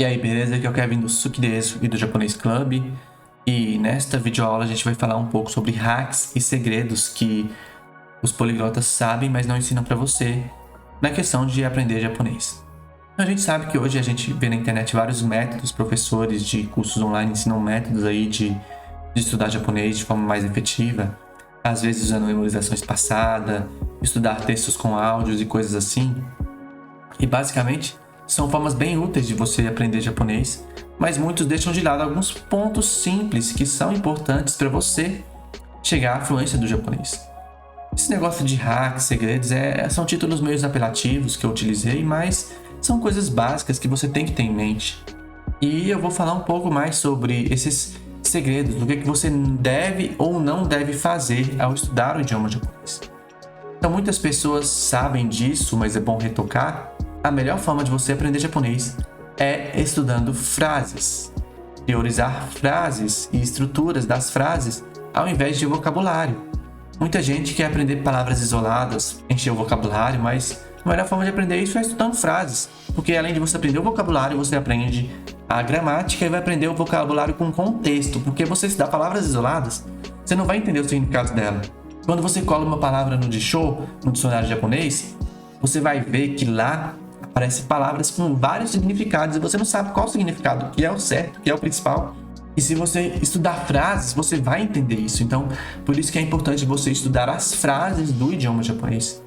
E aí, beleza? Aqui é o Kevin do Sukidesu e do Japonês Club. E nesta videoaula a gente vai falar um pouco sobre hacks e segredos que os poliglotas sabem, mas não ensinam para você na questão de aprender japonês. A gente sabe que hoje a gente vê na internet vários métodos, professores de cursos online ensinam métodos aí de estudar japonês de forma mais efetiva, às vezes usando memorização espaçada, estudar textos com áudios e coisas assim. E basicamente são formas bem úteis de você aprender japonês, mas muitos deixam de lado alguns pontos simples que são importantes para você chegar à fluência do japonês. Esse negócio de hacks, segredos, são títulos meio apelativos que eu utilizei, mas são coisas básicas que você tem que ter em mente. E eu vou falar um pouco mais sobre esses segredos, do que você deve ou não deve fazer ao estudar o idioma japonês. Então muitas pessoas sabem disso, mas é bom retocar. A melhor forma de você aprender japonês é estudando frases. Priorizar frases e estruturas das frases ao invés de vocabulário. Muita gente quer aprender palavras isoladas, encher o vocabulário, mas a melhor forma de aprender isso é estudando frases. Porque além de você aprender o vocabulário, você aprende a gramática e vai aprender o vocabulário com contexto. Porque você estudar palavras isoladas, você não vai entender o significado dela. Quando você cola uma palavra no Dishō, no dicionário japonês, você vai ver que lá aparecem palavras com vários significados e você não sabe qual o significado, que é o certo, que é o principal. E se você estudar frases, você vai entender isso. Então, por isso que é importante você estudar as frases do idioma japonês.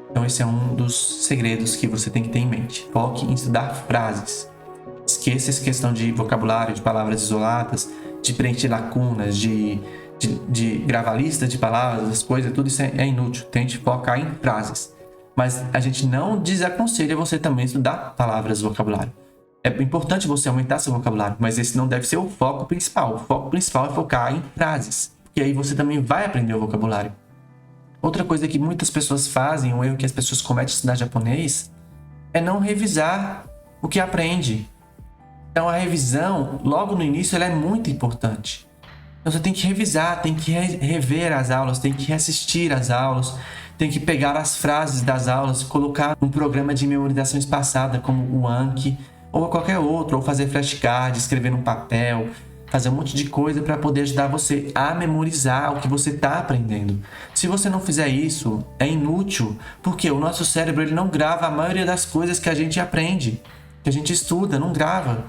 Então, esse é um dos segredos que você tem que ter em mente. Foque em estudar frases. Esqueça essa questão de vocabulário, de palavras isoladas, de preencher lacunas, de gravar lista de palavras, as coisas, tudo isso é inútil. Tente focar em frases. Mas a gente não desaconselha você também estudar palavras e vocabulário. É importante você aumentar seu vocabulário, mas esse não deve ser o foco principal. O foco principal é focar em frases, e aí você também vai aprender o vocabulário. Outra coisa que muitas pessoas fazem, um erro que as pessoas cometem ao estudar japonês, é não revisar o que aprende. Então a revisão, logo no início, ela é muito importante. Então você tem que revisar, tem que rever as aulas, tem que reassistir as aulas, tem que pegar as frases das aulas, colocar um programa de memorização espaçada como o Anki ou qualquer outro, ou fazer flashcard, escrever num papel, fazer um monte de coisa para poder ajudar você a memorizar o que você está aprendendo. Se você não fizer isso, é inútil, porque o nosso cérebro ele não grava a maioria das coisas que a gente aprende, que a gente estuda, não grava.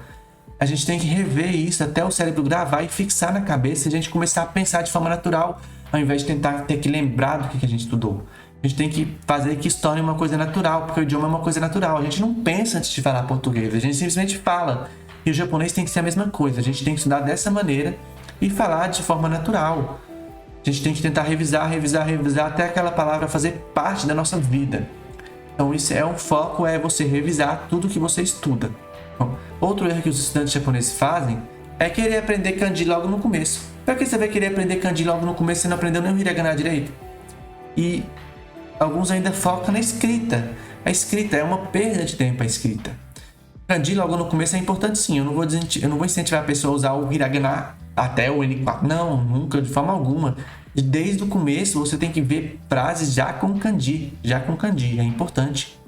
A gente tem que rever isso até o cérebro gravar e fixar na cabeça e a gente começar a pensar de forma natural, ao invés de tentar ter que lembrar do que a gente estudou. A gente tem que fazer que isso torne uma coisa natural, porque o idioma é uma coisa natural. A gente não pensa antes de falar português, a gente simplesmente fala. E o japonês tem que ser a mesma coisa. A gente tem que estudar dessa maneira e falar de forma natural. A gente tem que tentar revisar até aquela palavra fazer parte da nossa vida. Então isso é um foco, é você revisar tudo que você estuda. Bom, outro erro que os estudantes japoneses fazem é querer aprender kanji logo no começo. Para que você vai querer aprender kanji logo no começo se não aprendeu nem o hiragana direito? E alguns ainda focam na escrita. A escrita é uma perda de tempo, a escrita. Kanji logo no começo é importante sim. Eu não vou incentivar a pessoa a usar o hiragana até o N4. Não, nunca, de forma alguma. Desde o começo você tem que ver frases já com kanji. É importante.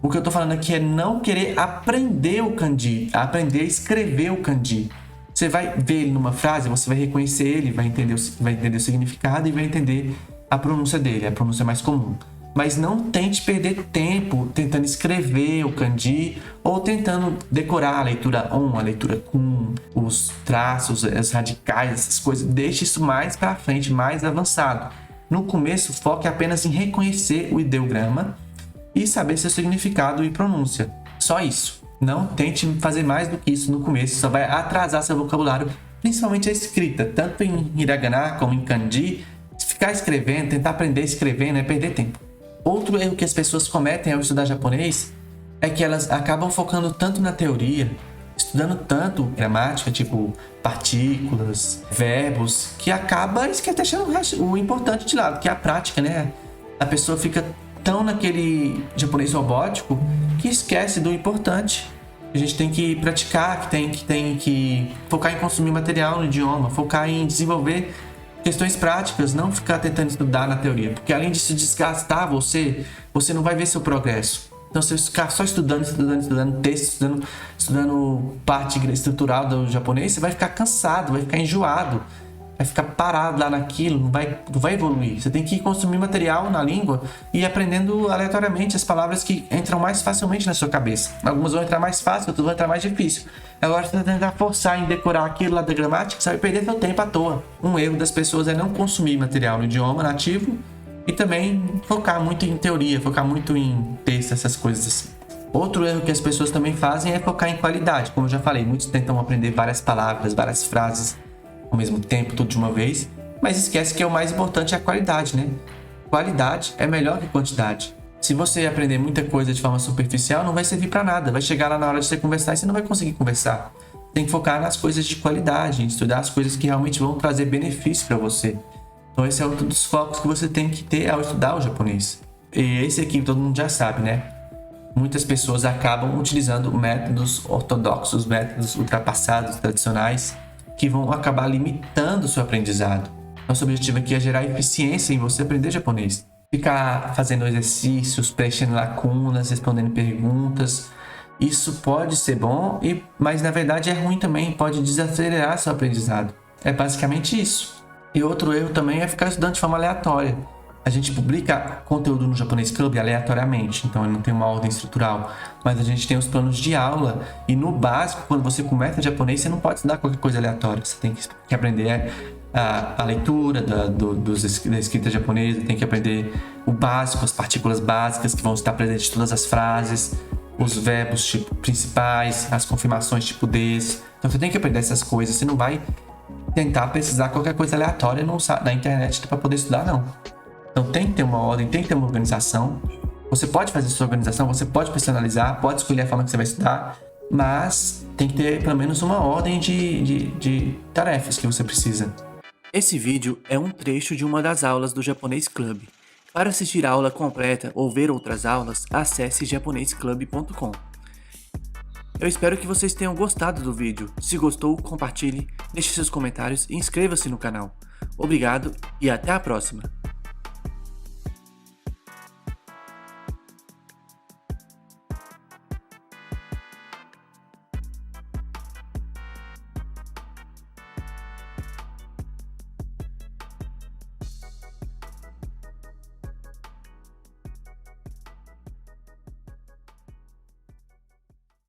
O que eu tô falando aqui é não querer aprender o kanji, aprender a escrever o kanji. Você vai ver ele numa frase, você vai reconhecer ele, vai entender o significado e vai entender a pronúncia dele, a pronúncia mais comum. Mas não tente perder tempo tentando escrever o kanji ou tentando decorar a leitura on, a leitura kun, os traços, as radicais, essas coisas. Deixe isso mais para frente, mais avançado. No começo, foque apenas em reconhecer o ideograma e saber seu significado e pronúncia. Só isso. Não tente fazer mais do que isso no começo, só vai atrasar seu vocabulário, principalmente a escrita, tanto em hiragana como em kanji. Ficar escrevendo, tentar aprender escrevendo é perder tempo. Outro erro que as pessoas cometem ao estudar japonês é que elas acabam focando tanto na teoria, estudando tanto gramática, tipo partículas, verbos, que acaba deixando o importante de lado, que é a prática, né? A pessoa fica tão naquele japonês robótico que esquece do importante. A gente tem que praticar, que tem que focar em consumir material no idioma, focar em desenvolver questões práticas, não ficar tentando estudar na teoria, porque além disso desgastar você não vai ver seu progresso. Então, se você ficar só estudando texto, estudando parte estrutural do japonês, você vai ficar cansado, vai ficar enjoado, vai ficar parado lá naquilo, não vai evoluir. Você tem que consumir material na língua e ir aprendendo aleatoriamente as palavras que entram mais facilmente na sua cabeça. Algumas vão entrar mais fácil, outras vão entrar mais difícil. Agora, se você tentar forçar em decorar aquilo lá da gramática, você vai perder seu tempo à toa. Um erro das pessoas é não consumir material no idioma nativo e também focar muito em teoria, focar muito em texto, essas coisas assim. Outro erro que as pessoas também fazem é focar em qualidade. Como eu já falei, muitos tentam aprender várias palavras, várias frases ao mesmo tempo, tudo de uma vez, mas esquece que o mais importante é a qualidade, né? Qualidade é melhor que quantidade. Se você aprender muita coisa de forma superficial, não vai servir para nada. Vai chegar lá na hora de você conversar e você não vai conseguir conversar. Tem que focar nas coisas de qualidade, em estudar as coisas que realmente vão trazer benefício para você. Então esse é outro dos focos que você tem que ter ao estudar o japonês. E esse aqui todo mundo já sabe, né? Muitas pessoas acabam utilizando métodos ortodoxos, métodos ultrapassados, tradicionais, que vão acabar limitando o seu aprendizado. Nosso objetivo aqui é gerar eficiência em você aprender japonês. Ficar fazendo exercícios, preenchendo lacunas, respondendo perguntas. Isso pode ser bom, mas na verdade é ruim também, pode desacelerar seu aprendizado. É basicamente isso. E outro erro também é ficar estudando de forma aleatória. A gente publica conteúdo no Japonês Club aleatoriamente, então não tem uma ordem estrutural, mas a gente tem os planos de aula e no básico, quando você começa japonês, você não pode estudar qualquer coisa aleatória, você tem que aprender a leitura da escrita japonesa, tem que aprender o básico, as partículas básicas que vão estar presentes em todas as frases, os verbos tipo principais, as confirmações tipo des. Então você tem que aprender essas coisas, você não vai tentar pesquisar qualquer coisa aleatória na internet para poder estudar, não. Então tem que ter uma ordem, tem que ter uma organização. Você pode fazer sua organização, você pode personalizar, pode escolher a forma que você vai estudar, mas tem que ter pelo menos uma ordem de tarefas que você precisa. Esse vídeo é um trecho de uma das aulas do Japonês Club. Para assistir a aula completa ou ver outras aulas, acesse japonesclub.com. Eu espero que vocês tenham gostado do vídeo. Se gostou, compartilhe, deixe seus comentários e inscreva-se no canal. Obrigado e até a próxima!